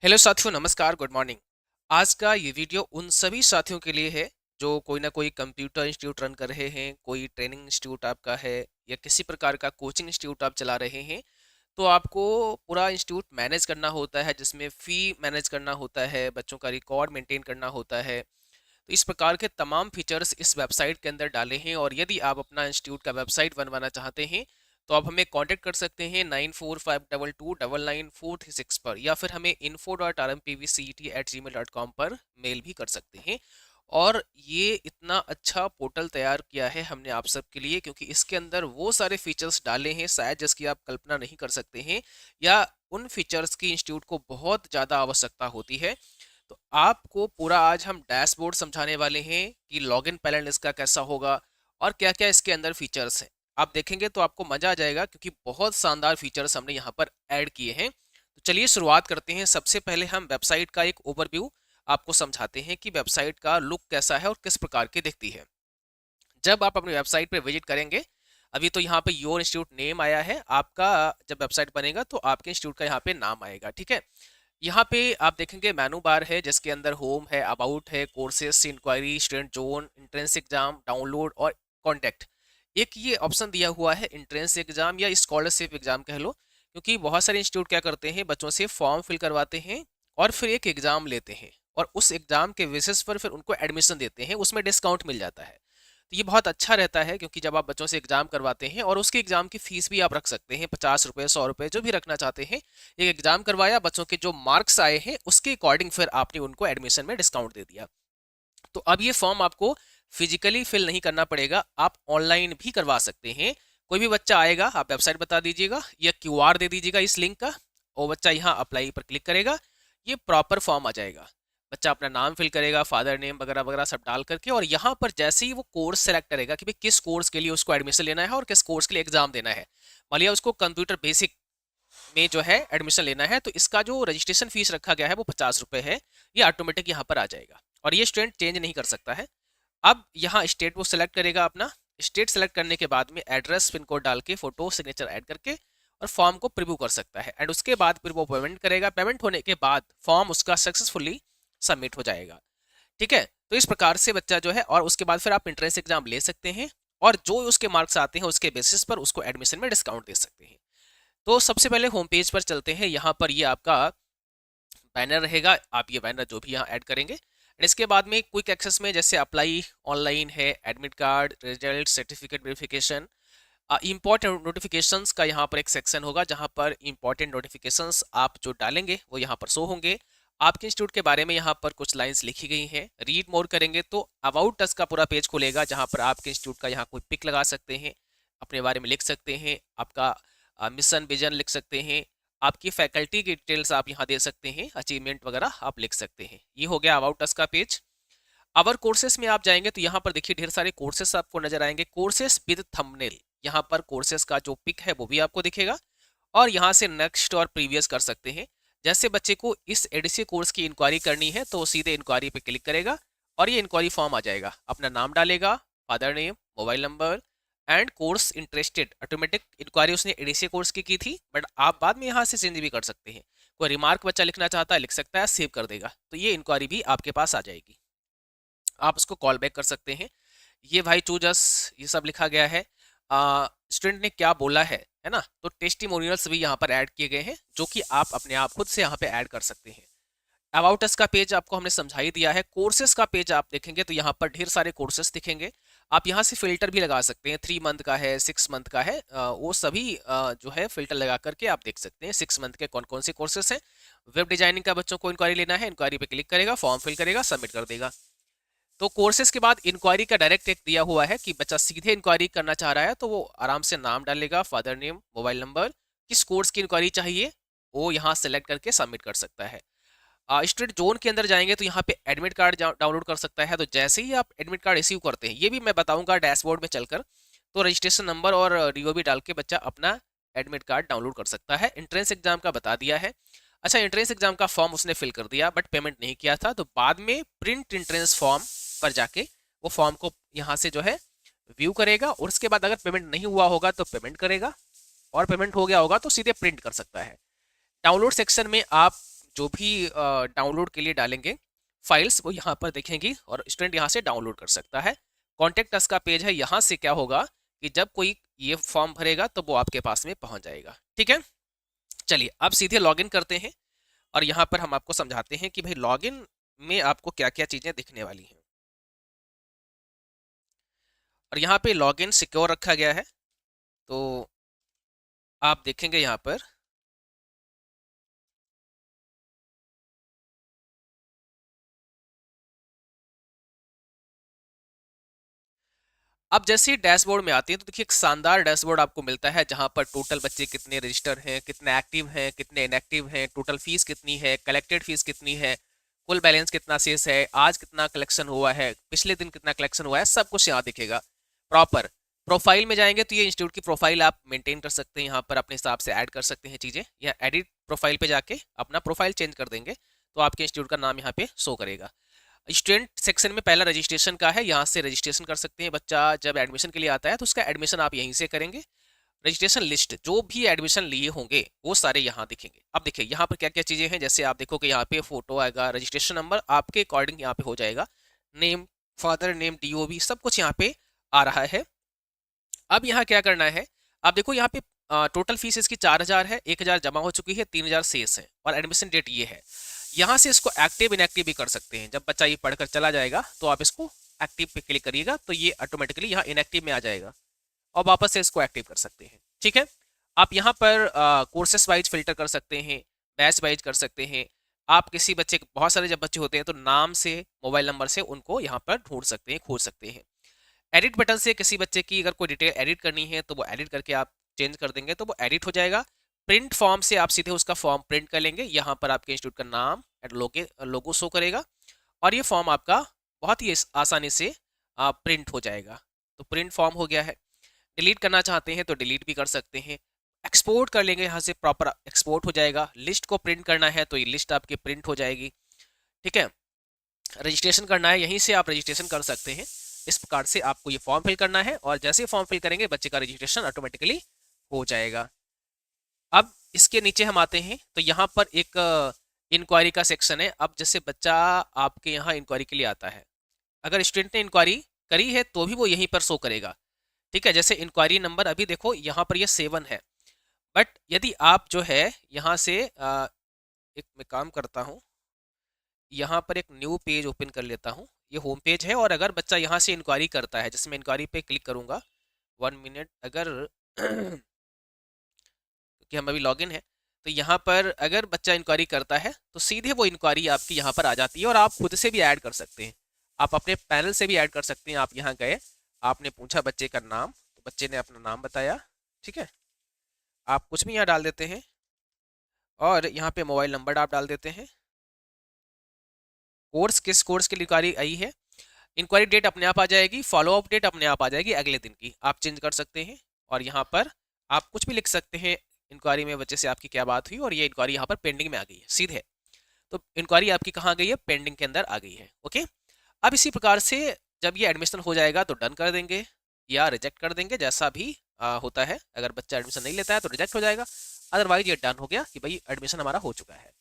Hello साथियों, नमस्कार, good morning. आज का ये वीडियो उन सभी साथियों के लिए है जो कोई ना कोई कंप्यूटर इंस्टीट्यूट रन कर रहे हैं, कोई ट्रेनिंग इंस्टीट्यूट आपका है या किसी प्रकार का कोचिंग इंस्टीट्यूट आप चला रहे हैं। तो आपको पूरा इंस्टीट्यूट मैनेज करना होता है, जिसमें फ़ी मैनेज करना होता है, बच्चों का रिकॉर्ड मेंटेन करना होता है। तो इस प्रकार के तमाम फीचर्स इस वेबसाइट के अंदर डाले हैं और यदि आप अपना इंस्टीट्यूट का वेबसाइट बनवाना चाहते हैं तो आप हमें कांटेक्ट कर सकते हैं 9452299436 पर, या फिर हमें info.rmpvcet@gmail.com पर मेल भी कर सकते हैं। और ये इतना अच्छा पोर्टल तैयार किया है हमने आप सबके लिए, क्योंकि इसके अंदर वो सारे फीचर्स डाले हैं शायद जिसकी आप कल्पना नहीं कर सकते हैं, या उन फीचर्स की इंस्टीट्यूट को बहुत ज़्यादा आवश्यकता होती है। तो आपको पूरा आज हम डैशबोर्ड समझाने वाले हैं कि लॉगिन पैटर्न इसका कैसा होगा और क्या क्या इसके अंदर फीचर्स हैं। आप देखेंगे तो आपको मजा आ जाएगा, क्योंकि बहुत शानदार फीचर्स हमने यहाँ पर ऐड किए हैं। तो चलिए शुरुआत करते हैं। सबसे पहले हम वेबसाइट का एक ओवरव्यू आपको समझाते हैं कि वेबसाइट का लुक कैसा है और किस प्रकार की दिखती है। जब आप अपनी वेबसाइट पर विजिट करेंगे, अभी तो यहाँ पे योर इंस्टीट्यूट नेम आया है, आपका जब वेबसाइट बनेगा तो आपके इंस्टीट्यूट का यहाँ पे नाम आएगा, ठीक है। यहाँ पे आप देखेंगे मेनू बार है, जिसके अंदर होम है, अबाउट है, courses, enquiry, student zone, entrance exam, download और कॉन्टैक्ट। एक ये ऑप्शन दिया हुआ है एंट्रेंस एग्जाम या स्कॉलरशिप एग्जाम कह लो, क्योंकि बहुत सारे इंस्टीट्यूट क्या करते हैं, बच्चों से फॉर्म फिल करवाते हैं और फिर एक एग्जाम लेते हैं और उस एग्जाम के बेसिस पर फिर उनको एडमिशन देते हैं, उसमें डिस्काउंट मिल जाता है। तो ये बहुत अच्छा रहता है, क्योंकि जब आप बच्चों से एग्जाम करवाते हैं और उसके एग्जाम की फीस भी आप रख सकते हैं, 50 रुपये, 100 रुपये, जो भी रखना चाहते हैं। एक एग्जाम करवाया, बच्चों के जो मार्क्स आए हैं उसके अकॉर्डिंग फिर आपने उनको एडमिशन में डिस्काउंट दे दिया। तो अब ये फॉर्म आपको फिजिकली फिल नहीं करना पड़ेगा, आप ऑनलाइन भी करवा सकते हैं। कोई भी बच्चा आएगा, आप वेबसाइट बता दीजिएगा या क्यूआर दे दीजिएगा इस लिंक का, और बच्चा यहाँ अप्लाई पर क्लिक करेगा, ये प्रॉपर फॉर्म आ जाएगा। बच्चा अपना नाम फिल करेगा, फादर नेम वगैरह वगैरह सब डाल करके, और यहाँ पर जैसे ही वो कोर्स सेलेक्ट करेगा कि भाई किस कोर्स के लिए उसको एडमिशन लेना है और किस कोर्स के लिए एग्जाम देना है। मान लिया उसको कंप्यूटर बेसिक में जो है एडमिशन लेना है, तो इसका जो रजिस्ट्रेशन फीस रखा गया है वो 50 रुपये है। ये ऑटोमेटिक यहाँ पर आ जाएगा और ये स्टूडेंट चेंज नहीं कर सकता है। अब यहाँ स्टेट वो सेलेक्ट करेगा, अपना स्टेट सेलेक्ट करने के बाद में एड्रेस पिन कोड डाल के फोटो सिग्नेचर ऐड करके और फॉर्म को प्रीव्यू कर सकता है। एंड उसके बाद फिर वो पेमेंट करेगा, पेमेंट होने के बाद फॉर्म उसका सक्सेसफुली सबमिट हो जाएगा, ठीक है। तो इस प्रकार से बच्चा जो है, और उसके बाद फिर आप एंट्रेंस एग्जाम ले सकते हैं और जो उसके मार्क्स आते हैं उसके बेसिस पर उसको एडमिशन में डिस्काउंट दे सकते हैं। तो सबसे पहले होम पेज पर चलते हैं। यहाँ पर ये आपका बैनर रहेगा, आप ये बैनर जो भी यहाँ ऐड करेंगे। एंड इसके बाद में क्विक एक्सेस में जैसे अप्लाई ऑनलाइन है, admit card, result, certificate verification, important notifications का यहाँ पर एक सेक्शन होगा, जहाँ पर इंपॉर्टेंट नोटिफिकेशंस आप जो डालेंगे वो यहाँ पर शो होंगे। आपके इंस्टीट्यूट के बारे में यहाँ पर कुछ लाइंस लिखी गई हैं। रीड मोर करेंगे तो अबाउट अस का पूरा पेज खुलेगा, जहाँ पर आपके इंस्टीट्यूट का यहाँ कोई पिक लगा सकते हैं, अपने बारे में लिख सकते हैं, आपका मिशन विजन लिख सकते हैं, आपकी फैकल्टी की डिटेल्स आप यहाँ दे सकते हैं, अचीवमेंट वगैरह आप लिख सकते हैं। ये हो गया अबाउट अस का पेज। अवर कोर्सेस में आप जाएंगे तो यहाँ पर देखिए ढेर सारे कोर्सेस आपको नजर आएंगे, कोर्सेस विद थंबनेल। यहाँ पर कोर्सेस का जो पिक है वो भी आपको दिखेगा और यहाँ से नेक्स्ट और प्रीवियस कर सकते हैं। जैसे बच्चे को इस एडीसी कोर्स की इंक्वायरी करनी है तो सीधे इंक्वायरी पे क्लिक करेगा और ये इंक्वायरी फॉर्म आ जाएगा, अपना नाम डालेगा, father name, mobile number and course interested. Automatic enquiry उसने एडीसी कोर्स की थी, बट आप बाद में यहाँ से चेंज भी कर सकते हैं। कोई रिमार्क बच्चा लिखना चाहता है लिख सकता है, सेव कर देगा, तो ये इंक्वायरी भी आपके पास आ जाएगी। आप उसको कॉल बैक कर सकते हैं। ये भाई चूजस ये सब लिखा गया है, स्टूडेंट ने क्या बोला है ना। तो टेस्टिमोनियल्स भी यहाँ पर ऐड किए गए हैं, जो कि आप अपने आप खुद से यहाँ पे ऐड कर सकते हैं। अबाउट अस का पेज आपको हमने समझा ही दिया है। कोर्सेज का पेज आप देखेंगे तो यहाँ पर ढेर सारे कोर्सेज दिखेंगे। आप यहाँ से फिल्टर भी लगा सकते हैं, 3 मंथ का है, 6 मंथ का है, वो सभी जो है फिल्टर लगा करके आप देख सकते हैं 6 मंथ के कौन कौन से कोर्सेज हैं। वेब डिजाइनिंग का बच्चों को इंक्वायरी लेना है, इंक्वायरी पे क्लिक करेगा, फॉर्म फिल करेगा, सबमिट कर देगा। तो कोर्सेज के बाद इंक्वायरी का डायरेक्ट एक दिया हुआ है कि बच्चा सीधे इंक्वायरी करना चाह रहा है तो वो आराम से नाम डालेगा, फादर नेम, मोबाइल नंबर, किस कोर्स की इंक्वायरी चाहिए वो यहाँ सेलेक्ट करके सबमिट कर सकता है। स्टूडेंट जोन के अंदर जाएंगे तो यहाँ पे एडमिट कार्ड डाउनलोड कर सकता है। तो जैसे ही आप एडमिट कार्ड रिसीव करते हैं, ये भी मैं बताऊंगा डैशबोर्ड में चलकर, तो रजिस्ट्रेशन नंबर और डीओबी डाल के बच्चा अपना एडमिट कार्ड डाउनलोड कर सकता है। एंट्रेंस एग्जाम का बता दिया है। अच्छा, एंट्रेंस एग्जाम का फॉर्म उसने फिल कर दिया बट पेमेंट नहीं किया था, तो बाद में प्रिंट एंट्रेंस फॉर्म पर जाके वो फॉर्म को यहाँ से जो है व्यू करेगा और उसके बाद अगर पेमेंट नहीं हुआ होगा तो पेमेंट करेगा, और पेमेंट हो गया होगा तो सीधे प्रिंट कर सकता है। डाउनलोड सेक्शन में आप जो भी डाउनलोड के लिए डालेंगे फाइल्स वो यहाँ पर दिखेंगी और स्टूडेंट यहाँ से डाउनलोड कर सकता है। कॉन्टेक्ट अस का पेज है, यहाँ से क्या होगा कि जब कोई ये फॉर्म भरेगा तो वो आपके पास में पहुंच जाएगा। ठीक है, चलिए अब सीधे लॉगिन करते हैं और यहाँ पर हम आपको समझाते हैं कि भाई लॉगिन में आपको क्या क्या चीजें दिखने वाली हैं। और यहाँ पे लॉगिन सिक्योर रखा गया है, तो आप देखेंगे यहाँ पर अब जैसे ही डैशबोर्ड में आती है तो देखिए एक शानदार डैशबोर्ड आपको मिलता है जहां पर टोटल बच्चे कितने रजिस्टर हैं, कितने एक्टिव हैं, कितने इनएक्टिव हैं, टोटल फीस कितनी है, कलेक्टेड फीस कितनी है, कुल बैलेंस कितना शेष है, आज कितना कलेक्शन हुआ है, पिछले दिन कितना कलेक्शन हुआ है, सब कुछ यहाँ दिखेगा प्रॉपर। प्रोफाइल में जाएंगे तो ये इंस्टीट्यूट की प्रोफाइल आप मेंटेन कर सकते हैं, यहाँ पर अपने हिसाब से ऐड कर सकते हैं चीज़ें, या एडिट प्रोफाइल पे जाके अपना प्रोफाइल चेंज कर देंगे तो आपके इंस्टीट्यूट का नाम यहाँ पे शो करेगा। स्टूडेंट सेक्शन में पहला रजिस्ट्रेशन का है, यहाँ से रजिस्ट्रेशन कर सकते हैं। बच्चा जब एडमिशन के लिए आता है तो उसका एडमिशन आप यहीं से करेंगे। रजिस्ट्रेशन लिस्ट जो भी एडमिशन लिए होंगे वो सारे यहाँ दिखेंगे। अब देखिए यहाँ पर क्या क्या चीज़ें हैं, जैसे आप देखो कि यहाँ पे फोटो आएगा, रजिस्ट्रेशन नंबर आपके अकॉर्डिंग यहाँ पे हो जाएगा, नेम, फादर नेम, डीओबी, सब कुछ यहाँ पे आ रहा है। अब यहाँ क्या करना है, आप देखो यहाँ पे टोटल फीस इसकी 4,000 है, 1,000 जमा हो चुकी है, 3,000 शेष है और एडमिशन डेट ये है। यहाँ से इसको एक्टिव इनएक्टिव भी कर सकते हैं। जब बच्चा ये पढ़कर चला जाएगा तो आप इसको एक्टिव पे क्लिक करिएगा तो ये ऑटोमेटिकली यहाँ इनएक्टिव में आ जाएगा और वापस से इसको एक्टिव कर सकते हैं। ठीक है, आप यहाँ पर कोर्सेस वाइज फिल्टर कर सकते हैं, बैच वाइज कर सकते हैं। आप किसी बच्चे, बहुत सारे जब बच्चे होते हैं तो नाम से, मोबाइल नंबर से उनको यहाँ पर ढूंढ सकते हैं, खोज सकते हैं। एडिट बटन से किसी बच्चे की अगर कोई डिटेल एडिट करनी है तो वो एडिट करके आप चेंज कर देंगे तो वो एडिट हो जाएगा। प्रिंट फॉर्म से आप सीधे उसका फॉर्म प्रिंट कर लेंगे, यहाँ पर आपके इंस्टीट्यूट का नाम एंड लोगो शो करेगा और ये फॉर्म आपका बहुत ही आसानी से प्रिंट हो जाएगा। तो प्रिंट फॉर्म हो गया है। डिलीट करना चाहते हैं तो डिलीट भी कर सकते हैं। एक्सपोर्ट कर लेंगे, यहाँ से प्रॉपर एक्सपोर्ट हो जाएगा। लिस्ट को प्रिंट करना है तो ये लिस्ट आपकी प्रिंट हो जाएगी। ठीक है, रजिस्ट्रेशन करना है, यहीं से आप रजिस्ट्रेशन कर सकते हैं। इस प्रकार से आपको ये फॉर्म फिल करना है और जैसे फॉर्म फिल करेंगे बच्चे का रजिस्ट्रेशन ऑटोमेटिकली हो जाएगा। अब इसके नीचे हम आते हैं तो यहाँ पर एक इंक्वायरी का सेक्शन है। अब जैसे बच्चा आपके यहाँ इंक्वायरी के लिए आता है, अगर स्टूडेंट ने इंक्वायरी करी है तो भी वो यहीं पर शो करेगा। ठीक है, जैसे इंक्वायरी नंबर अभी देखो यहाँ पर ये 7 है, बट यदि आप जो है यहाँ से एक मैं काम करता हूँ, यहाँ पर एक न्यू पेज ओपन कर लेता हूँ। ये होम पेज है और अगर बच्चा यहाँ से इंक्वायरी करता है, जैसे मैं इंक्वायरी पे क्लिक करूँगा, 1 मिनट, अगर कि हम अभी लॉगिन है तो यहाँ पर अगर बच्चा इंक्वायरी करता है तो सीधे वो इंक्वायरी आपकी यहाँ पर आ जाती है और आप खुद से भी ऐड कर सकते हैं। आप अपने पैनल से भी ऐड कर सकते हैं। आप यहाँ गए, आपने पूछा बच्चे का नाम, तो बच्चे ने अपना नाम बताया। ठीक है, आप कुछ भी यहाँ डाल देते हैं और यहाँ पे मोबाइल नंबर आप डाल देते हैं। कोर्स, किस कोर्स के लिए इंक्वायरी आई है, इंक्वायरी डेट अपने आप आ जाएगी, फॉलोअप डेट अपने आप आ जाएगी, अगले दिन की आप चेंज कर सकते हैं। और यहाँ पर आप कुछ भी लिख सकते हैं, इंक्वायरी में बच्चे से आपकी क्या बात हुई और ये इंक्वायरी यहाँ पर पेंडिंग में आ गई है सीधे। तो इंक्वायरी आपकी कहाँ गई है, पेंडिंग के अंदर आ गई है। ओके, अब इसी प्रकार से जब ये एडमिशन हो जाएगा तो डन कर देंगे या रिजेक्ट कर देंगे, जैसा भी होता है। अगर बच्चा एडमिशन नहीं लेता है तो रिजेक्ट हो जाएगा, अदरवाइज ये डन हो गया कि भाई एडमिशन हमारा हो चुका है।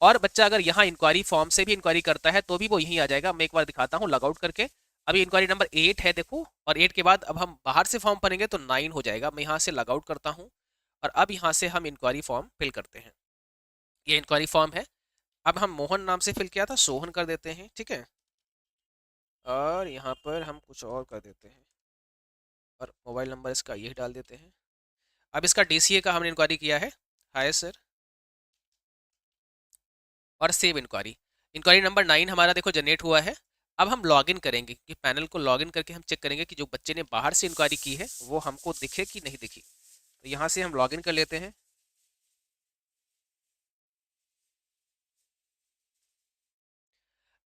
और बच्चा अगर यहाँ इंक्वायरी फॉर्म से भी इंक्वायरी करता है तो भी वो यहीं आ जाएगा। मैं एक बार दिखाता हूँ लॉगआउट करके। अभी इंक्वायरी नंबर 8 है देखो, और 8 के बाद अब हम बाहर से फॉर्म भरेंगे तो 9 हो जाएगा। मैं यहाँ से लॉगआउट करता हूँ और अब यहाँ से हम इंक्वायरी फॉर्म फिल करते हैं। ये इंक्वायरी फॉर्म है। अब हम मोहन नाम से फिल किया था, सोहन कर देते हैं। ठीक है, और यहाँ पर हम कुछ और कर देते हैं और मोबाइल नंबर इसका यही डाल देते हैं। अब इसका डीसीए का हमने इंक्वायरी किया है, हाय सर, और सेव इंक्वायरी। इंक्वायरी नंबर 9 हमारा देखो जनरेट हुआ है। अब हम लॉगिन करेंगे कि पैनल को लॉगिन करके हम चेक करेंगे कि जो बच्चे ने बाहर से इंक्वायरी की है वो हमको दिखे कि नहीं दिखी। तो यहाँ से हम लॉगिन कर लेते हैं।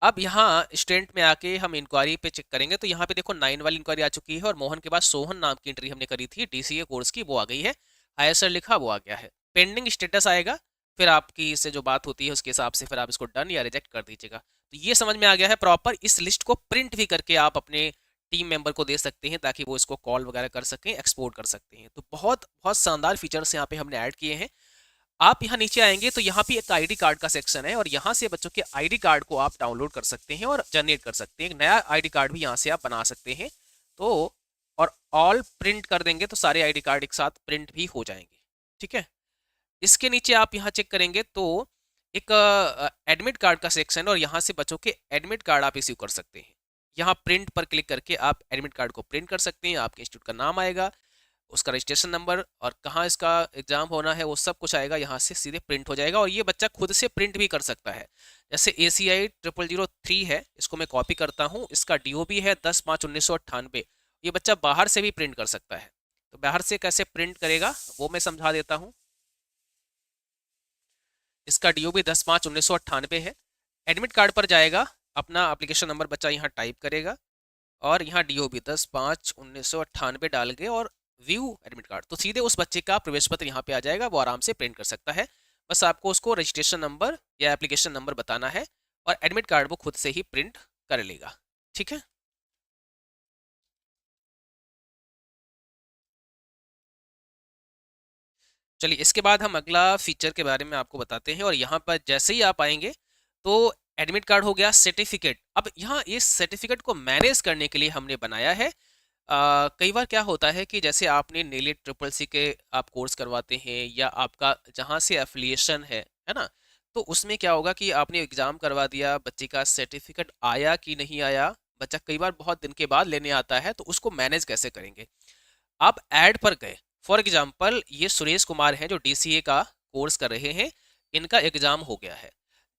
अब यहाँ स्टूडेंट में आके हम इंक्वायरी पे चेक करेंगे तो यहाँ पे देखो 9 वाली इंक्वायरी आ चुकी है और मोहन के बाद सोहन नाम की एंट्री हमने करी थी डीसीए कोर्स की, वो आ गई है। हायर सर लिखा, वो आ गया है। पेंडिंग स्टेटस आएगा, फिर आपकी इससे जो बात होती है उसके हिसाब से फिर आप इसको डन या रिजेक्ट कर दीजिएगा। तो ये समझ में आ गया है प्रॉपर। इस लिस्ट को प्रिंट भी करके आप अपने टीम मेंबर को दे सकते हैं ताकि वो इसको कॉल वगैरह कर सकें, एक्सपोर्ट कर सकते हैं। तो बहुत बहुत शानदार फीचर्स यहाँ पे हमने ऐड किए हैं। आप यहाँ नीचे आएंगे तो यहाँ पे एक आईडी कार्ड का सेक्शन है और यहाँ से बच्चों के आईडी कार्ड को आप डाउनलोड कर सकते हैं और जनरेट कर सकते हैं। एक नया आईडी कार्ड भी यहाँ से आप बना सकते हैं। तो और ऑल प्रिंट कर देंगे तो सारे आईडी कार्ड एक साथ प्रिंट भी हो जाएंगे। ठीक है, इसके नीचे आप यहाँ चेक करेंगे तो एक एडमिट कार्ड का सेक्शन और यहाँ से बच्चों के एडमिट कार्ड आप इश्यू कर सकते हैं। यहाँ प्रिंट पर क्लिक करके आप एडमिट कार्ड को प्रिंट कर सकते हैं। आपके इंस्टीट्यूट का नाम आएगा, उसका रजिस्ट्रेशन नंबर और कहाँ इसका एग्जाम होना है वो सब कुछ आएगा, यहाँ से सीधे प्रिंट हो जाएगा। और ये बच्चा खुद से प्रिंट भी कर सकता है। जैसे ACI 0003 है, इसको मैं कॉपी करता हूँ, इसका DOB है 10/5/1998। ये बच्चा बाहर से भी प्रिंट कर सकता है। तो बाहर से कैसे प्रिंट करेगा वो मैं समझा देता हूँ। इसका DOB 10/5/1998 है। एडमिट कार्ड पर जाएगा, अपना एप्लीकेशन नंबर बच्चा यहाँ टाइप करेगा और यहाँ DOB 10/5/1998 डाल के और व्यू एडमिट कार्ड, तो सीधे उस बच्चे का प्रवेश पत्र यहाँ पे आ जाएगा। वो आराम से प्रिंट कर सकता है। बस आपको उसको रजिस्ट्रेशन नंबर या एप्लीकेशन नंबर बताना है और एडमिट कार्ड वो खुद से ही प्रिंट कर लेगा। ठीक है, चलिए इसके बाद हम अगला फीचर के बारे में आपको बताते हैं। और यहाँ पर जैसे ही आप आएंगे तो एडमिट कार्ड हो गया, सर्टिफिकेट। अब यहाँ इस सर्टिफिकेट को मैनेज करने के लिए हमने बनाया है। कई बार क्या होता है कि जैसे आपने नीलेट CCC के आप कोर्स करवाते हैं या आपका जहाँ से एफिलिएशन है ना, तो उसमें क्या होगा कि आपने एग्ज़ाम करवा दिया, बच्चे का सर्टिफिकेट आया कि नहीं आया, बच्चा कई बार बहुत दिन के बाद लेने आता है, तो उसको मैनेज कैसे करेंगे। आप ऐड पर गए, फॉर एग्जाम्पल ये सुरेश कुमार हैं जो DCA का कोर्स कर रहे हैं, इनका एग्जाम हो गया है।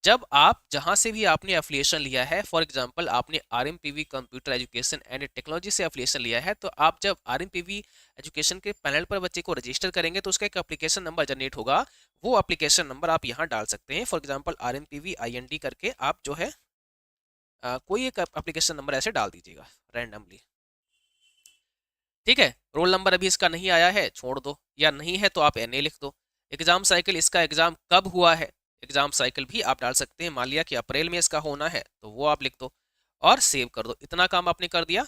जब आप जहां से भी आपने एफिलिएशन लिया है, फॉर एग्जांपल आपने RMPV computer education and technology से एफिलिएशन लिया है, तो आप जब RMPV एजुकेशन के पैनल पर बच्चे को रजिस्टर करेंगे तो उसका एक एप्लीकेशन नंबर जनरेट होगा। वो एप्लीकेशन नंबर आप यहाँ डाल सकते हैं। फॉर एग्जांपल RMPV IND करके आप जो है कोई एक एप्लीकेशन नंबर ऐसे डाल दीजिएगा रैंडमली। ठीक है, रोल नंबर अभी इसका नहीं आया है, छोड़ दो, या नहीं है तो आप NA लिख दो। एग्जाम साइकिल, इसका एग्जाम कब हुआ है, एग्जाम साइकिल भी आप डाल सकते हैं। मान लिया कि अप्रैल में इसका होना है तो वो आप लिख दो और सेव कर दो। इतना काम आपने कर दिया,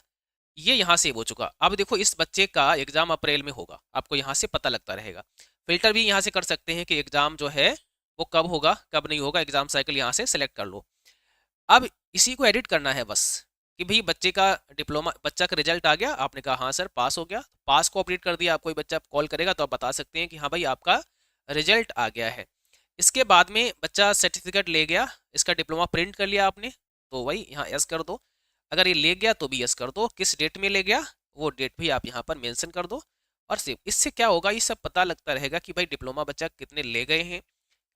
ये यहाँ सेव हो चुका। अब देखो इस बच्चे का एग्जाम अप्रैल में होगा, आपको यहाँ से पता लगता रहेगा। फिल्टर भी यहाँ से कर सकते हैं कि एग्जाम जो है वो कब होगा कब नहीं होगा, एग्जाम साइकिल यहाँ से सेलेक्ट कर लो। अब इसी को एडिट करना है बस, कि भाई बच्चे का डिप्लोमा, बच्चा का रिजल्ट आ गया, आपने कहा हाँ सर पास हो गया, पास को अपडेट कर दिया। आप कोई बच्चा कॉल करेगा तो आप बता सकते हैं कि हाँ भाई आपका रिजल्ट आ गया है। इसके बाद में बच्चा सर्टिफिकेट ले गया, इसका डिप्लोमा प्रिंट कर लिया आपने, तो वही यहाँ यस कर दो। अगर ये ले गया तो भी यस कर दो, किस डेट में ले गया वो डेट भी आप यहाँ पर मेंशन कर दो और सेव। इससे क्या होगा, ये सब पता लगता रहेगा कि भाई डिप्लोमा बच्चा कितने ले गए हैं,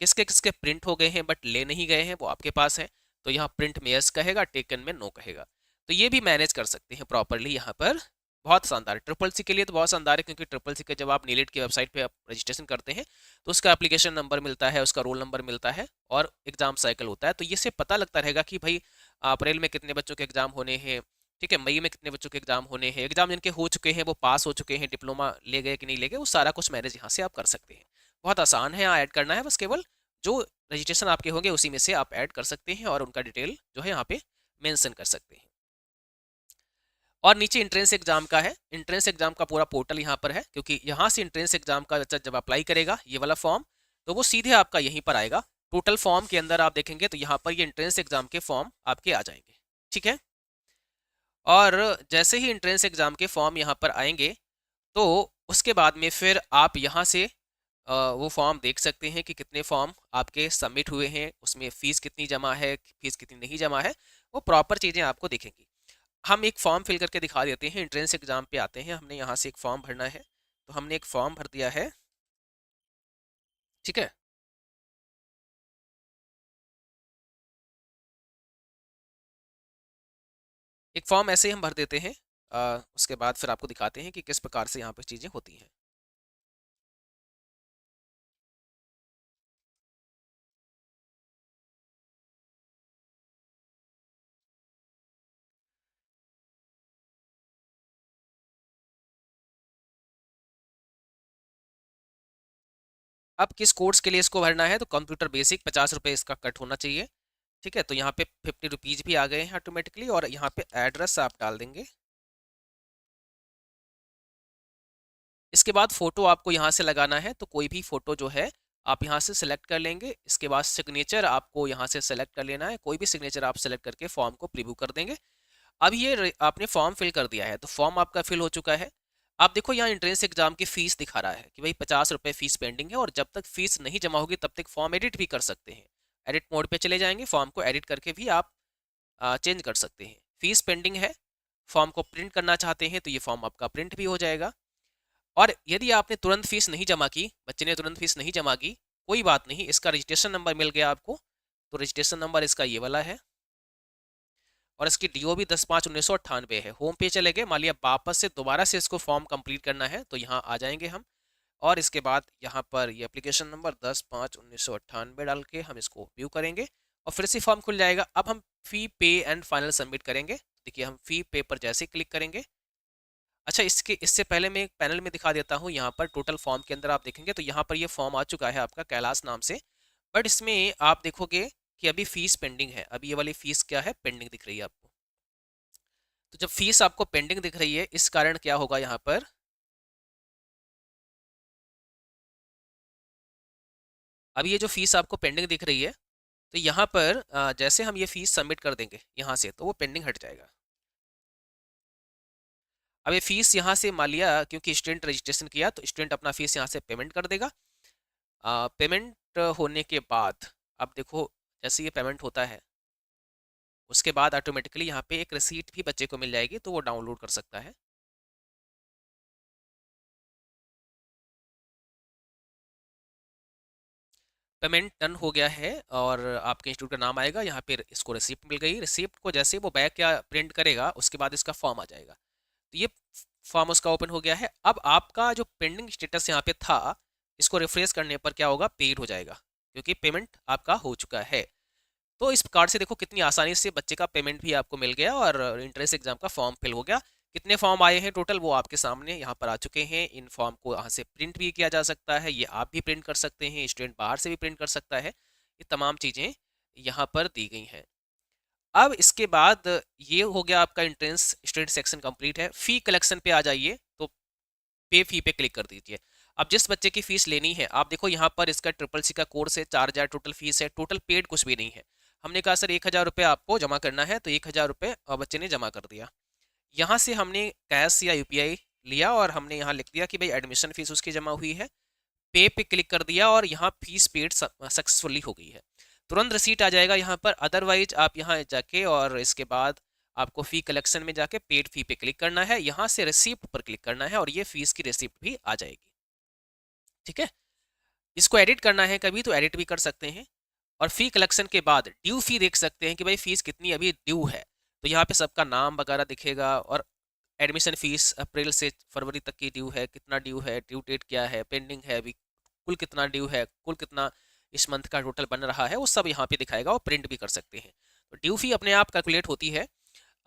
किसके किसके प्रिंट हो गए हैं बट ले नहीं गए हैं, वो आपके पास है। तो यहाँ प्रिंट में यस कहेगा, टेकन में नो कहेगा। तो ये भी मैनेज कर सकते हैं प्रॉपरली यहाँ पर। बहुत शानदार है, CCC के लिए तो बहुत शानदार है, क्योंकि CCC के जब आप नीलेट की वेबसाइट पे आप रजिस्ट्रेशन करते हैं तो उसका एप्लीकेशन नंबर मिलता है, उसका रोल नंबर मिलता है और एग्जाम साइकिल होता है। तो ये से पता लगता रहेगा कि भाई अप्रैल में कितने बच्चों के एग्जाम होने हैं, ठीक है, मई में कितने बच्चों के एग्जाम होने हैं, एग्जाम जिनके हो चुके हैं वो पास हो चुके हैं, डिप्लोमा ले गए कि नहीं ले गए, वो सारा कुछ मैनेज यहाँ से आप कर सकते हैं। बहुत आसान है, यहाँ ऐड करना है बस, केवल जो रजिस्ट्रेशन आपके होंगे उसी में से आप ऐड कर सकते हैं और उनका डिटेल जो है यहाँ पे मेंशन कर सकते हैं। और नीचे इंट्रेंस एग्जाम का है, इंट्रेंस एग्जाम का पूरा पोर्टल यहाँ पर है, क्योंकि यहाँ से इंट्रेंस एग्जाम का बच्चा जब अप्लाई करेगा ये वाला फॉर्म, तो वो सीधे आपका यहीं पर आएगा। टोटल फॉर्म के अंदर आप देखेंगे तो यहाँ पर ये इंट्रेंस एग्जाम के फॉर्म आपके आ जाएंगे। ठीक है, और जैसे ही इंट्रेंस एग्जाम के फॉर्म यहाँ पर आएंगे तो उसके बाद में फिर आप यहाँ से वो फॉर्म देख सकते हैं कि कितने फॉर्म आपके सबमिट हुए हैं, उसमें फ़ीस कितनी जमा है, फीस कितनी नहीं जमा है, वो प्रॉपर चीज़ें आपको दिखेंगी। हम एक फॉर्म फिल करके दिखा देते हैं। एंट्रेंस एग्जाम पे आते हैं, हमने यहाँ से एक फॉर्म भरना है, तो हमने एक फॉर्म भर दिया है। ठीक है, एक फॉर्म ऐसे ही हम भर देते हैं। उसके बाद फिर आपको दिखाते हैं कि किस प्रकार से यहाँ पर चीज़ें होती हैं। अब किस कोर्स के लिए इसको भरना है, तो कंप्यूटर बेसिक 50 रुपये इसका कट होना चाहिए। ठीक है, तो यहाँ पे 50 रुपीज़ भी आ गए हैं ऑटोमेटिकली, और यहाँ पे एड्रेस आप डाल देंगे। इसके बाद फ़ोटो आपको यहाँ से लगाना है, तो कोई भी फ़ोटो जो है आप यहाँ से सेलेक्ट कर लेंगे। इसके बाद सिग्नेचर आपको यहाँ से सेलेक्ट कर लेना है, कोई भी सिग्नेचर आप सेलेक्ट करके फॉर्म को प्रीव्यू कर देंगे। अब ये आपने फॉर्म फिल कर दिया है, तो फॉर्म आपका फिल हो चुका है। आप देखो यहाँ एंट्रेंस एग्जाम की फीस दिखा रहा है कि भाई 50 रुपये फीस पेंडिंग है, और जब तक फीस नहीं जमा होगी तब तक फॉर्म एडिट भी कर सकते हैं। एडिट मोड पे चले जाएंगे, फॉर्म को एडिट करके भी आप चेंज कर सकते हैं। फीस पेंडिंग है, फॉर्म को प्रिंट करना चाहते हैं तो ये फॉर्म आपका प्रिंट भी हो जाएगा। और यदि आपने तुरंत फीस नहीं जमा की, बच्चे ने तुरंत फीस नहीं जमा की, कोई बात नहीं, इसका रजिस्ट्रेशन नंबर मिल गया आपको। तो रजिस्ट्रेशन नंबर इसका ये वाला है, और इसकी डीओ भी 10/5/1998 है। होम पे चले गए, मान लिया वापस से दोबारा से इसको फॉर्म कंप्लीट करना है तो यहाँ आ जाएंगे हम, और इसके बाद यहाँ पर ये एप्लीकेशन नंबर 10/5/1998 डाल के हम इसको व्यू करेंगे और फिर से फॉर्म खुल जाएगा। अब हम फी पे एंड फाइनल सबमिट करेंगे। देखिए हम फी पे पर जैसे क्लिक करेंगे, अच्छा इससे पहले मैं एक पैनल में दिखा देता हूँ। यहाँ पर टोटल फॉर्म के अंदर आप देखेंगे तो यहाँ पर ये फॉर्म आ चुका है आपका कैलाश नाम से, बट इसमें आप देखोगे कि अभी फीस पेंडिंग है। अभी ये वाली फीस क्या है, पेंडिंग दिख रही है आपको। तो जब फीस आपको पेंडिंग दिख रही है, इस कारण क्या होगा, यहाँ पर अभी ये जो फीस आपको पेंडिंग दिख रही है, तो यहाँ पर जैसे हम ये फीस सबमिट कर देंगे यहाँ से, तो वो पेंडिंग हट जाएगा। अब ये फीस यहाँ से मान लिया क्योंकि स्टूडेंट रजिस्ट्रेशन किया तो स्टूडेंट अपना फीस यहाँ से पेमेंट कर देगा। पेमेंट होने के बाद अब देखो जैसे ये पेमेंट होता है, उसके बाद ऑटोमेटिकली यहाँ पे एक रिसीट भी बच्चे को मिल जाएगी, तो वो डाउनलोड कर सकता है। पेमेंट डन हो गया है और आपके इंस्टीट्यूट का नाम आएगा, यहाँ पे इसको रिसिप्ट मिल गई। रिसिप्ट को जैसे वो बैक या प्रिंट करेगा उसके बाद इसका फॉर्म आ जाएगा। तो ये फॉर्म उसका ओपन हो गया है। अब आपका जो पेंडिंग स्टेटस यहाँ पे था, इसको रिफ्रेश करने पर क्या होगा, पेड हो जाएगा, क्योंकि पेमेंट आपका हो चुका है। तो इस कार्ड से देखो कितनी आसानी से बच्चे का पेमेंट भी आपको मिल गया और इंट्रेंस एग्जाम का फॉर्म फिल हो गया। कितने फॉर्म आए हैं टोटल, वो आपके सामने यहाँ पर आ चुके हैं। इन फॉर्म को यहाँ से प्रिंट भी किया जा सकता है, ये आप भी प्रिंट कर सकते हैं, स्टूडेंट बाहर से भी प्रिंट कर सकता है। ये तमाम चीज़ें यहाँ पर दी गई हैं। अब इसके बाद ये हो गया आपका एंट्रेंस स्टूडेंट सेक्शन कंप्लीट है। फी कलेक्शन पे आ जाइए, तो पे फी पे क्लिक कर दीजिए। अब जिस बच्चे की फीस लेनी है, आप देखो यहाँ पर इसका ट्रिपल सी का कोर्स है, 4,000 टोटल फीस है, टोटल पेड कुछ भी नहीं है। हमने कहा सर 1,000 रुपये आपको जमा करना है, तो 1,000 रुपये बच्चे ने जमा कर दिया। यहाँ से हमने कैश या यूपीआई लिया और हमने यहाँ लिख दिया कि भाई एडमिशन फीस उसकी जमा हुई है। पे पे क्लिक कर दिया और यहाँ फीस पेड सक्सेसफुली हो गई है। तुरंत रिसीट आ जाएगा यहाँ पर। अदरवाइज आप यहाँ जाके और इसके बाद आपको फ़ी कलेक्शन में जाके पेड फ़ी पे क्लिक करना है, यहाँ से रिसिप्ट पर क्लिक करना है और ये फीस की रिसिप्ट भी आ जाएगी। ठीक है, इसको एडिट करना है कभी तो एडिट भी कर सकते हैं। और फ़ी कलेक्शन के बाद ड्यू फ़ी देख सकते हैं कि भाई फ़ीस कितनी अभी ड्यू है, तो यहाँ पे सबका नाम वगैरह दिखेगा। और एडमिशन फ़ीस अप्रैल से फरवरी तक की ड्यू है, कितना ड्यू है, ड्यू डेट क्या है, पेंडिंग है अभी, कुल कितना ड्यू है, कुल कितना इस मंथ का टोटल बन रहा है, वो सब यहाँ पे दिखाएगा और प्रिंट भी कर सकते हैं। तो ड्यू फ़ी अपने आप कैलकुलेट होती है।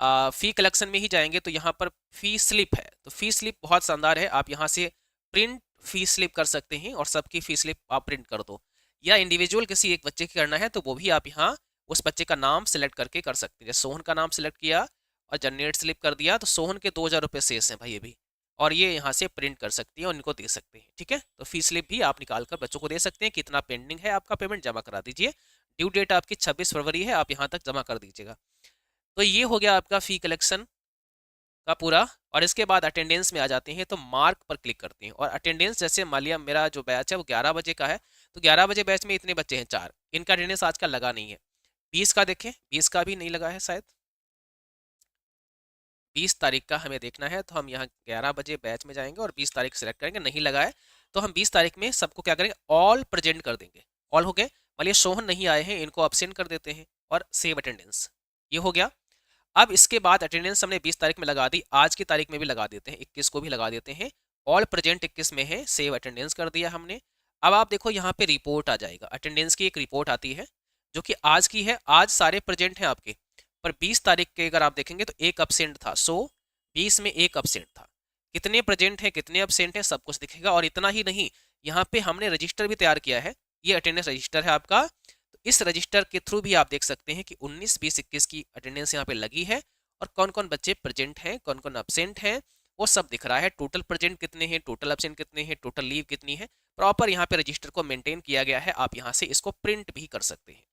फ़ी कलेक्शन में ही जाएंगे तो यहाँ पर फ़ी स्लिप है, तो फ़ी स्लिप बहुत शानदार है। आप यहाँ से प्रिंट फ़ी स्लिप कर सकते हैं और सबकी फ़ी स्लिप आप प्रिंट कर दो, या इंडिविजुअल किसी एक बच्चे की करना है तो वो भी आप यहाँ उस बच्चे का नाम सेलेक्ट करके कर सकते हैं। जैसे सोहन का नाम सेलेक्ट किया और जनरेट स्लिप कर दिया, तो सोहन के 2,000 रुपये शेष हैं भाई अभी, और ये यहाँ से प्रिंट कर सकती है और इनको दे सकते हैं। ठीक है, तो फी स्लिप भी आप निकाल कर बच्चों को दे सकते हैं। कितना पेंडिंग है आपका पेमेंट जमा करा दीजिए। ड्यू डेट आपकी 26 फरवरी है, आप यहाँ तक जमा कर दीजिएगा। तो ये हो गया आपका फ़ी कलेक्शन का पूरा। और इसके बाद अटेंडेंस में आ जाते हैं, तो मार्क पर क्लिक करते हैं। और अटेंडेंस जैसे मान लिया मेरा जो बैच है वो 11 बजे का है, तो 11 बजे बैच में इतने बच्चे हैं 4, इनका अटेंडेंस आज का लगा नहीं है। 20 का देखें, 20 का भी नहीं लगा है शायद, 20 तारीख का हमें देखना है। तो हम यहाँ 11 बजे बैच में जाएंगे और 20 तारीख सेलेक्ट करेंगे। नहीं लगा है तो हम 20 तारीख में सबको क्या करेंगे, ऑल प्रेजेंट कर देंगे। ऑल हो गए, मान लिया सोहन नहीं आए हैं, इनको अब्सेंट कर देते हैं और सेव अटेंडेंस, ये हो गया। अब इसके बाद अटेंडेंस हमने 20 तारीख में लगा दी, आज की तारीख में भी लगा देते हैं, 21 को भी लगा देते हैं। ऑल प्रेजेंट 21 में है, सेव अटेंडेंस कर दिया हमने। अब आप देखो यहाँ पे रिपोर्ट आ जाएगा, अटेंडेंस की एक रिपोर्ट आती है जो कि आज की है। आज सारे प्रेजेंट हैं आपके, पर 20 तारीख के अगर आप देखेंगे तो एक अब्सेंट था, सो 20 में एक अब्सेंट था। कितने प्रेजेंट हैं कितने अब्सेंट हैं सब कुछ दिखेगा। और इतना ही नहीं, यहाँ पे हमने रजिस्टर भी तैयार किया है, ये अटेंडेंस रजिस्टर है आपका। तो इस रजिस्टर के थ्रू भी आप देख सकते हैं कि 19, 20, 21 की अटेंडेंस यहाँ पे लगी है और कौन कौन बच्चे प्रेजेंट हैं, कौन कौन अब्सेंट हैं, वो सब दिख रहा है। टोटल प्रेजेंट कितने हैं, टोटल एब्सेंट कितने हैं, टोटल लीव कितनी है, प्रॉपर यहाँ पे रजिस्टर को मेंटेन किया गया है। आप यहाँ से इसको प्रिंट भी कर सकते हैं।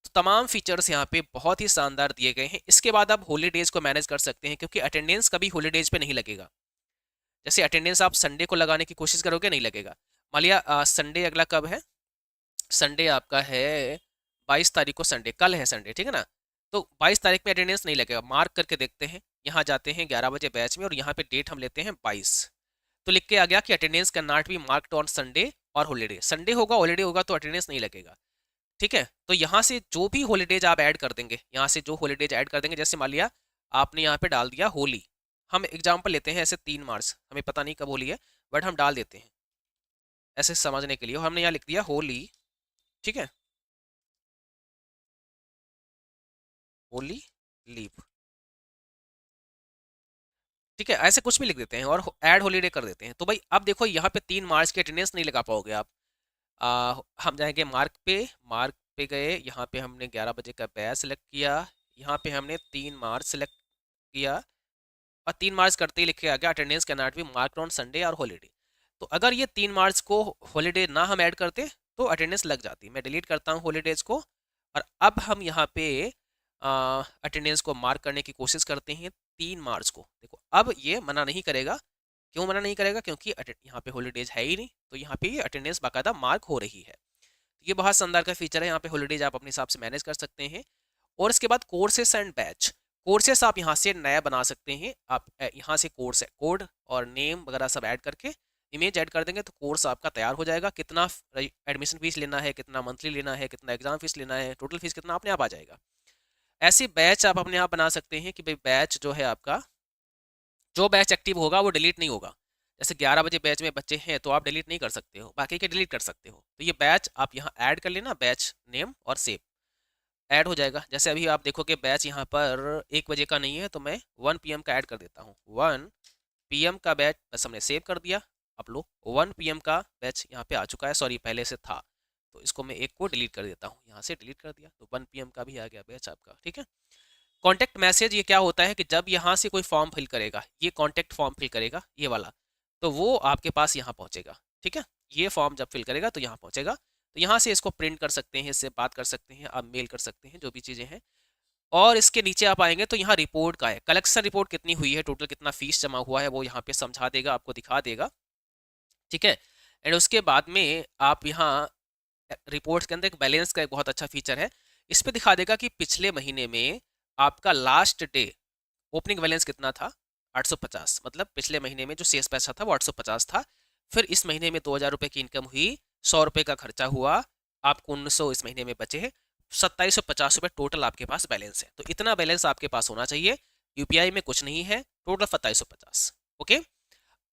तो तमाम फीचर्स यहाँ पे बहुत ही शानदार दिए गए हैं। इसके बाद आप हॉलीडेज को मैनेज कर सकते हैं, क्योंकि अटेंडेंस कभी हॉलीडेज पे नहीं लगेगा। जैसे अटेंडेंस आप संडे को लगाने की कोशिश करोगे, नहीं लगेगा। मान लिया संडे अगला कब है, संडे आपका है 22 तारीख को, संडे कल है संडे, ठीक है ना। तो 22 तारीख में अटेंडेंस नहीं लगेगा। मार्क करके देखते हैं, यहाँ जाते हैं 11 बजे बैच में और यहाँ पे डेट हम लेते हैं 22। तो लिख के आ गया कि attendance can not be marked on Sunday और हॉलीडे। संडे होगा, हॉलीडे होगा तो अटेंडेंस नहीं लगेगा। ठीक है, तो यहाँ से जो भी हॉलीडेज आप ऐड कर देंगे, यहाँ से जो हॉलीडेज ऐड कर देंगे, जैसे मान लिया आपने यहाँ पे डाल दिया होली, हम एग्जाम्पल लेते हैं ऐसे 3 मार्च, हमें पता नहीं कब होली है बट हम डाल देते हैं ऐसे समझने के लिए, और हमने यहाँ लिख दिया होली। ठीक है, होली लीव। ठीक है, ऐसे कुछ भी लिख देते हैं और ऐड हॉलीडे कर देते हैं। तो भाई अब देखो यहाँ पे 3 मार्च की अटेंडेंस नहीं लगा पाओगे आप। हम जाएंगे मार्क पे, मार्क पे गए, यहाँ पे हमने 11 बजे का बैच सेलेक्ट किया, यहाँ पे हमने 3 मार्च सेलेक्ट किया और 3 मार्च करते ही लिखे आ गया attendance can not be marked on Sunday और हॉलीडे। तो अगर ये 3 मार्च को हॉलीडे ना हम ऐड करते तो अटेंडेंस लग जाती। मैं डिलीट करता हूँ हॉलीडेज को और अब हम यहाँ पे अटेंडेंस को मार्क करने की कोशिश करते हैं 3 मार्च को। देखो अब ये मना नहीं करेगा। क्यों मना नहीं करेगा? क्योंकि यहाँ पे हॉलीडेज है ही नहीं, तो यहाँ पे अटेंडेंस बाकायदा मार्क हो रही है। ये बहुत शानदार का फीचर है। यहाँ पे हॉलीडेज आप अपने हिसाब से मैनेज कर सकते हैं। और इसके बाद कोर्सेस एंड बैच, कोर्सेस आप यहाँ से नया बना सकते हैं। आप यहाँ से कोर्स कोड और नेम वगैरह सब ऐड करके इमेज ऐड कर देंगे तो कोर्स आपका तैयार हो जाएगा। कितना एडमिशन फीस लेना है, कितना मंथली लेना है, कितना एग्जाम फीस लेना है, टोटल फीस कितना, अपने आप आ जाएगा। ऐसे बैच आप अपने आप बना सकते हैं कि भाई बैच जो है आपका, जो बैच एक्टिव होगा वो डिलीट नहीं होगा। जैसे 11 बजे बैच में बच्चे हैं तो आप डिलीट नहीं कर सकते हो, बाकी के डिलीट कर सकते हो। तो ये बैच आप यहाँ ऐड कर लेना, बैच नेम और सेव, ऐड हो जाएगा। जैसे अभी आप देखोगे बैच यहाँ पर 1 बजे का नहीं है तो मैं 1 PM का ऐड कर देता हूँ। 1 PM का बैच बस हमने सेव कर दिया। आप लो 1 PM का बैच यहाँ पे आ चुका है, सॉरी पहले से था, तो इसको मैं एक को डिलीट कर देता हूँ, यहाँ से डिलीट कर दिया तो 1 PM का भी आ गया बैच आपका। ठीक है, कॉन्टैक्ट मैसेज ये क्या होता है कि जब यहाँ से कोई फॉर्म फिल करेगा, ये कॉन्टैक्ट फॉर्म फिल करेगा ये वाला, तो वो आपके पास यहाँ पहुँचेगा। ठीक है, ये फॉर्म जब फिल करेगा तो यहाँ पहुँचेगा, तो यहाँ से इसको प्रिंट कर सकते हैं, इससे बात कर सकते हैं, आप मेल कर सकते हैं, जो भी चीज़ें हैं। और इसके नीचे आप आएंगे तो यहाँ रिपोर्ट का है, कलेक्शन रिपोर्ट कितनी हुई है, टोटल कितना फीस जमा हुआ है, वो यहाँ पे समझा देगा, आपको दिखा देगा। ठीक है, एंड उसके बाद में आप यहाँ रिपोर्ट्स के अंदर एक बैलेंस का एक बहुत अच्छा फीचर है, इस पे दिखा देगा कि पिछले महीने में आपका लास्ट डे ओपनिंग बैलेंस कितना था, 850, मतलब पिछले महीने में जो शेष पैसा था वो 850 था। फिर इस महीने में 2000 रुपये की इनकम हुई, 100 रुपये का खर्चा हुआ, आपको 1900 इस महीने में बचे हैं, 2750 रुपये टोटल आपके पास बैलेंस है। तो इतना बैलेंस आपके पास होना चाहिए। यूपीआई में कुछ नहीं है, टोटल 2750। ओके,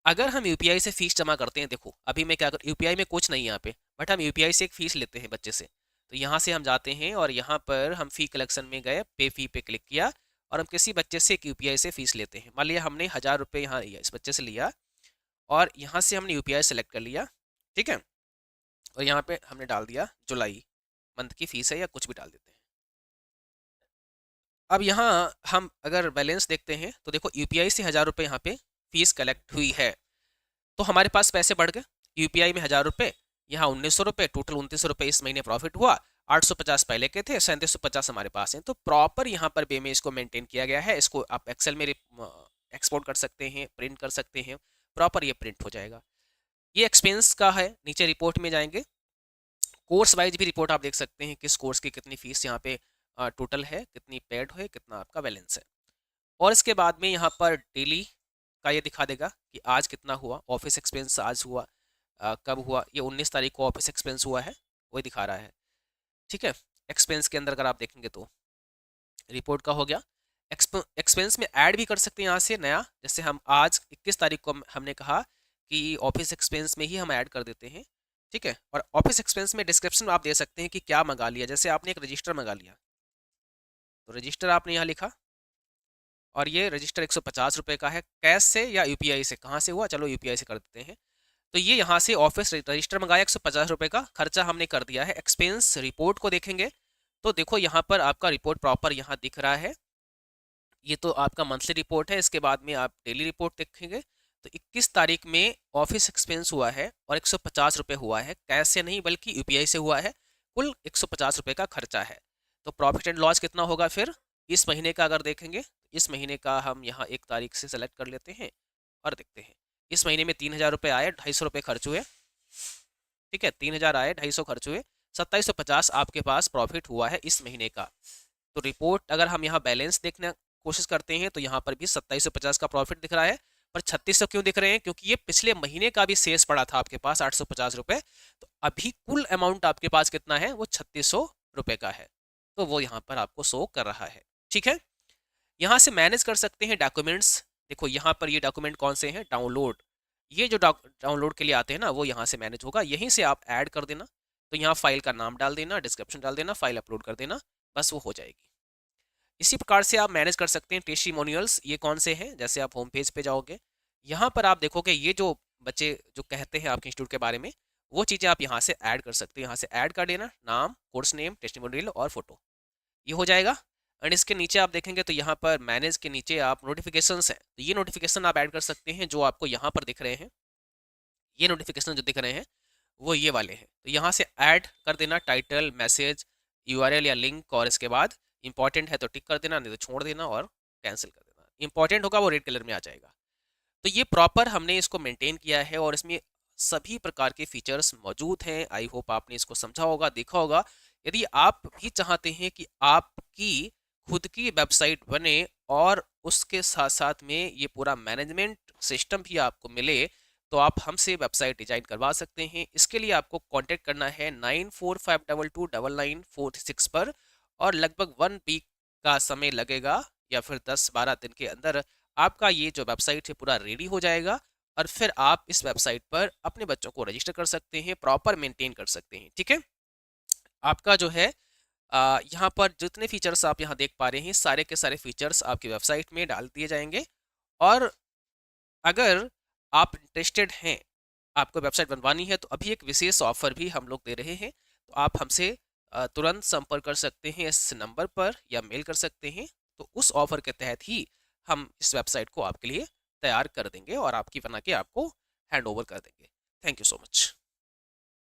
अगर हम यूपीआई से फीस जमा करते हैं, देखो अभी मैं क्या कर, यूपीआई में कुछ नहीं है यहाँ पे, बट हम यूपीआई से एक फीस लेते हैं बच्चे से। तो यहाँ से हम जाते हैं और यहाँ पर हम फी कलेक्शन में गए, पे फी पे क्लिक किया और हम किसी बच्चे से एक यूपीआई से फीस लेते हैं। मान लिया हमने 1000 रुपये यहाँ इस बच्चे से लिया और यहाँ से हमने यूपीआई सेलेक्ट कर लिया। ठीक है, और यहाँ पे हमने डाल दिया जुलाई मंथ की फीस है या कुछ भी डाल देते हैं। अब यहाँ हम अगर बैलेंस देखते हैं तो देखो यूपीआई से 1000 रुपये यहाँ पे फीस कलेक्ट हुई है, तो हमारे पास पैसे बढ़ गए। यूपीआई में 1000 रुपये, यहाँ 1900 रुपये, टोटल 2900 रुपये इस महीने प्रॉफिट हुआ। 850 पहले के थे, 3750 हमारे पास हैं। तो प्रॉपर यहाँ पर वे में इसको मेंटेन किया गया है। इसको आप एक्सेल में एक्सपोर्ट कर सकते हैं, प्रिंट कर सकते हैं, प्रॉपर ये प्रिंट हो जाएगा। ये एक्सपेंस का है। नीचे रिपोर्ट में जाएंगे, कोर्स वाइज भी रिपोर्ट आप देख सकते हैं, किस कोर्स की कितनी फीस यहाँ पे टोटल है, कितनी पेड है, कितना आपका बैलेंस है। और इसके बाद में यहाँ पर डेली का ये दिखा देगा कि आज कितना हुआ, ऑफिस एक्सपेंस आज हुआ, कब हुआ, ये 19 तारीख को ऑफिस एक्सपेंस हुआ है, वही दिखा रहा है। ठीक है, एक्सपेंस के अंदर अगर आप देखेंगे तो रिपोर्ट का हो गया। एक्सपेंस में ऐड भी कर सकते हैं यहाँ से नया, जैसे हम आज 21 तारीख को हमने कहा कि ऑफिस एक्सपेंस में ही हम ऐड कर देते हैं। ठीक है, और ऑफिस एक्सपेंस में डिस्क्रिप्शन आप दे सकते हैं कि क्या मंगा लिया। जैसे आपने एक रजिस्टर मंगा लिया तो रजिस्टर आपने यहाँ लिखा और ये रजिस्टर 150 रुपये का है, कैश से या यूपीआई से, कहाँ से हुआ, चलो यूपीआई से कर देते हैं। तो ये यहाँ से ऑफिस रजिस्टर मंगाया 150 रुपये का, खर्चा हमने कर दिया है। एक्सपेंस रिपोर्ट को देखेंगे तो देखो यहाँ पर आपका रिपोर्ट प्रॉपर यहाँ दिख रहा है। ये तो आपका मंथली रिपोर्ट है, इसके बाद में आप डेली रिपोर्ट देखेंगे तो 21 तारीख में ऑफिस एक्सपेंस हुआ है और 150 रुपये हुआ है, कैश से नहीं बल्कि यूपीआई से हुआ है, कुल 150 रुपये का खर्चा है। तो प्रॉफिट एंड लॉस कितना होगा फिर इस महीने का अगर देखेंगे, इस महीने का हम यहाँ 1 तारीख से सेलेक्ट कर लेते हैं और देखते हैं। इस महीने में 3000 रुपये आए, 250 रुपये खर्च हुए, ठीक है, 3000 आए, 250 खर्च हुए, 2750 आपके पास प्रॉफिट हुआ है इस महीने का। तो रिपोर्ट अगर हम यहाँ बैलेंस देखने कोशिश करते हैं तो यहाँ पर भी 2750 का प्रॉफिट दिख रहा है, पर 3600 क्यों दिख रहे हैं? क्योंकि ये पिछले महीने का भी शेष पड़ा था आपके पास 850 रुपये। तो अभी कुल अमाउंट आपके पास कितना है? वो 3600 रुपये का है, तो वो यहाँ पर आपको शो कर रहा है। ठीक है, यहाँ से मैनेज कर सकते हैं डॉक्यूमेंट्स। देखो यहाँ पर ये डॉक्यूमेंट कौन से हैं? डाउनलोड, ये जो डाउनलोड के लिए आते हैं ना, वो यहाँ से मैनेज होगा। यहीं से आप ऐड कर देना, तो यहाँ फाइल का नाम डाल देना, डिस्क्रिप्शन डाल देना, फाइल अपलोड कर देना, बस वो हो जाएगी। इसी प्रकार से आप मैनेज कर सकते हैं टेस्टिमोनियल्स। ये कौन से हैं? जैसे आप होम पेज पे जाओगे, यहाँ पर आप देखोगे ये जो बच्चे जो कहते हैं आपके इंस्टीट्यूट के बारे में, वो चीज़ें आप यहाँ से ऐड कर सकते हैं। यहाँ से ऐड कर देना, नाम, कोर्स नेम, टेस्टिमोनियल और फोटो, ये हो जाएगा। एंड इसके नीचे आप देखेंगे तो यहाँ पर मैनेज के नीचे आप नोटिफिकेशंस हैं, तो ये नोटिफिकेशन आप ऐड कर सकते हैं जो आपको यहाँ पर दिख रहे हैं। ये नोटिफिकेशन जो दिख रहे हैं वो ये वाले हैं, तो यहाँ से ऐड कर देना, टाइटल, मैसेज, यूआरएल या लिंक, और इसके बाद इंपॉर्टेंट है तो टिक कर देना, नहीं तो छोड़ देना और कैंसिल कर देना। इंपॉर्टेंट होगा वो रेड कलर में आ जाएगा। तो ये प्रॉपर हमने इसको मेंटेन किया है और इसमें सभी प्रकार के फीचर्स मौजूद हैं। आई होप आपने इसको समझा होगा, देखा होगा। यदि आप भी चाहते हैं कि आपकी खुद की वेबसाइट बने और उसके साथ साथ में ये पूरा मैनेजमेंट सिस्टम भी आपको मिले, तो आप हमसे वेबसाइट डिजाइन करवा सकते हैं। इसके लिए आपको कांटेक्ट करना है 9452299946 पर, और लगभग 1 वीक का समय लगेगा या फिर 10-12 दिन के अंदर आपका ये जो वेबसाइट है पूरा रेडी हो जाएगा। और फिर आप इस वेबसाइट पर अपने बच्चों को रजिस्टर कर सकते हैं, प्रॉपर मेंटेन कर सकते हैं। ठीक है, आपका जो है यहाँ पर जितने फीचर्स आप यहाँ देख पा रहे हैं, सारे के सारे फीचर्स आपकी वेबसाइट में डाल दिए जाएंगे। और अगर आप इंटरेस्टेड हैं, आपको वेबसाइट बनवानी है, तो अभी एक विशेष ऑफर भी हम लोग दे रहे हैं। तो आप हमसे तुरंत संपर्क कर सकते हैं इस नंबर पर या मेल कर सकते हैं। तो उस ऑफर के तहत ही हम इस वेबसाइट को आपके लिए तैयार कर देंगे और आपकी बना के आपको हैंड ओवर कर देंगे। Thank you so much.